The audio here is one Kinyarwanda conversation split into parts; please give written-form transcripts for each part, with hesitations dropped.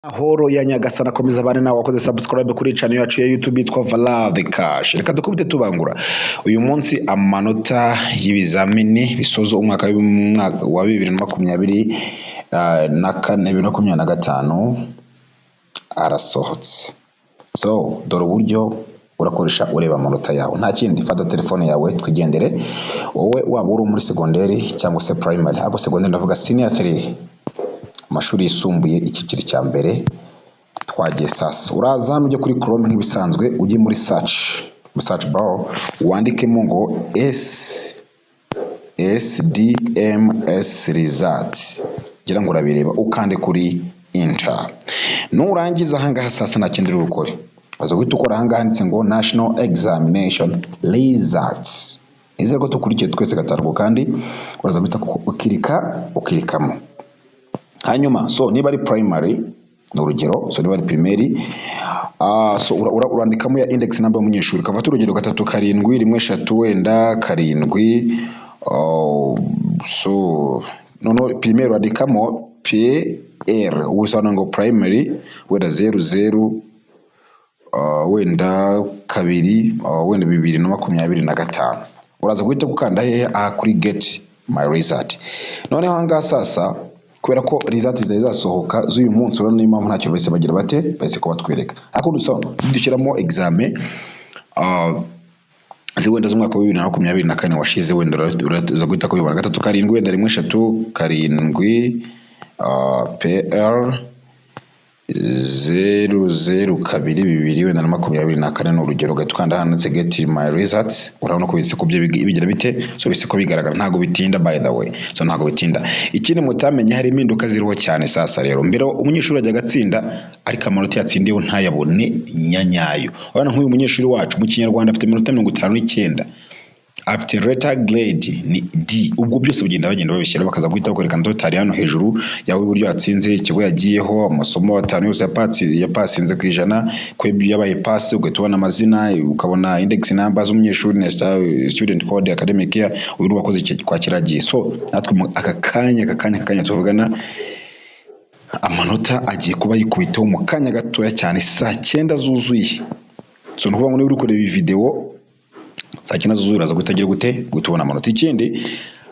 Horo ya Nyagasana akomeza abane nawe wakoze subscribe kuri channel yacu ya YouTube yitwa Valade Cash. Reka dukubite tubangura. Uyu munsi amanota y'ibizamini bisoza umwaka wa 2024 na 2025 arasohotse. So dore uburyo urakoresha ureba amanota yawe. Nta kindi, fata telefone yawe twigendere. Wowe waba uri muri secondary cyangwa se primary. Abo secondary ndavuga senior 3. Amashuri yisumbuye icyiciro cya mbere twagiye sasa. Uraza hano ujye kuri Chrome nk'ibisanzwe, ujye muri search bar wandikemo ngo SDMS result, gira ngo urabireba, ukande kuri enter. Nurangiza ahangaha sasa nta kindi uri gukora, aza guhita ukora ahangaha handitse ngo National Examination Results. Izere ko tukurikiye twese gatatu, kandi uraza guhita ukirikamo. Hanyuma so niba ari primary no urugero, so niba ari primary so urandikamo ya index number y'umunyeshuri. Kava urugero 3 wenda 7 so no primary urandikamo PR, ubusana ngo primary wenda 00 wenda 2 wenda 2025. Uraza guhita gukanda hehe kuri get my result. Noneho hanga sasa kubera ko result zizasohoka z'uyu munsi, urabona impamvu ntacyo bese bagira bate bese ko batwereka. Ako dushyiramo examen ziwenda z'umwaka wa 2024 washize, wenda uraza guhita kubibona 3 wenda 7 PR 002 wenda 2024 ni urugero. Gatukanda hano get my results, urabona ko bise ko bigira bite, so bise ko bigaragara, ntago bitinda by the way, so ntago bitinda. Ikindi mutamenye hari impinduka ziriho cyane sasa. Rero mbere umunyeshuri ajya gatsinda ariko amanota yatsindiwe ntayabone nyanyayo. Urabona nk'uyu munyeshuri wacu mu Kinyarwanda afite iminota 59, after letter grade ni D. Ubwo byose bagenda babishyira bakaza guhita bakwereka totali hano hejuru yawe uburyo yatsinze, ikigo yagiyeho, amasomo 5 yose yapasinze ku ijana, ko yabaye pass, ugatubona amazina, ukabona index number z'umunyeshuri na student code academic year uyu wakoze iki kwa kiragiye. So natwe aka kanya tuvugana amanota agiye kuba yikubitaho mu kanya gatoya cyane saa 9 zuzuye. So nukuvuga ngo niba uri kureba iyi video saa 9 zuzuye uraza gutagira gutubona amanota. Ikindi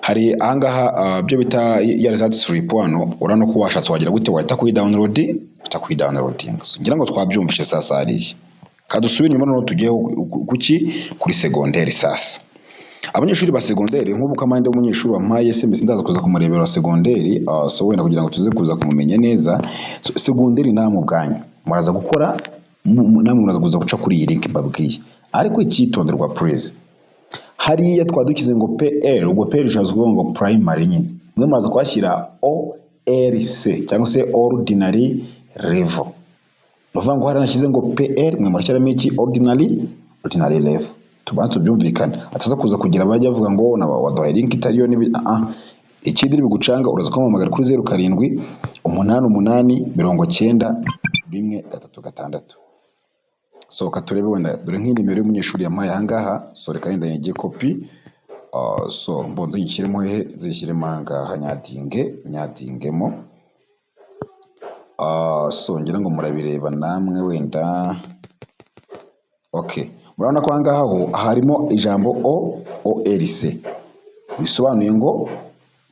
hari ahangaha byo bita ya results slip hano, urano ko washatse wagira gute wahita download ngira ngo twabyumvishe sasa. Hariya kadusubira nyuma no tugiye kuri secondary sasa. Abanyeshuri ba secondary nk'ubu kamande w'umunyeshuri wampaye SMS ndaza kuza kumurebera secondary, so wenda kugira ngo tuze kuza kumumenya neza. So secondary namwe ubwanyu muraza gukora, namwe muraza kuza guca kuri iyi link mbabwiye, ariko icyitonderwa please, hariya twadukize ngo PR, ubwo PR ushaje kuvuga ngo primary nyine, mwe muraza kwashyira OLC cyangwa se ordinary level. Bavuga ngo hari nashyize ngo PR, mwe murashyiramo iki ordinary level. Tubanze byumvikana, ataza kuza kugira abajya avuga ngo waduhaye link itariyo nibi. Ikindi bigucanga uraza kumamagara kuri 07 88 90 So katurebe wenda dore nk'inimero y'umunyeshuri yampaye ahangaha. So reka yenda ngiye copy, so mbonze yishyiremo hehe, zishyiremo ahangaha nyadingemo. So ngira ngo murabireba namwe wenda. Okay, murabona ko ahangaha ho harimo ijambo OLC, bisobanuye ngo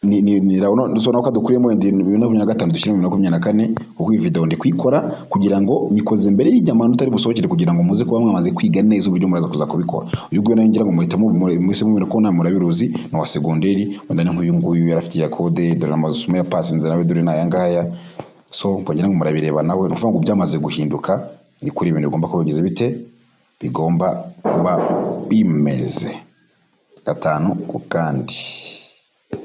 ni rauno dusona ko dukuriyemo 2025 dushyira 2024. Uko iyi video ndi kwikora kugira ngo nyikoze mbere y'ijyamanota ari busohokere, kugira ngo muze kuba mwamaze kwiga neza uburyo muraza kuza kubikora. Uyu gwe nayo ngira ngo muhitamo mwese mumere ko murabiruzi no wa secondary, wenda ni nk'uyu nguyu yarafite ya code, dore amasomo ya passinze nawe dore naya ngaya. So ngira ngo murabireba nawe, uvuga ngo byamaze guhinduka, ni kuri ibintu bigomba kuba bigize bite, bigomba kuba bimeze 5 ku kandi.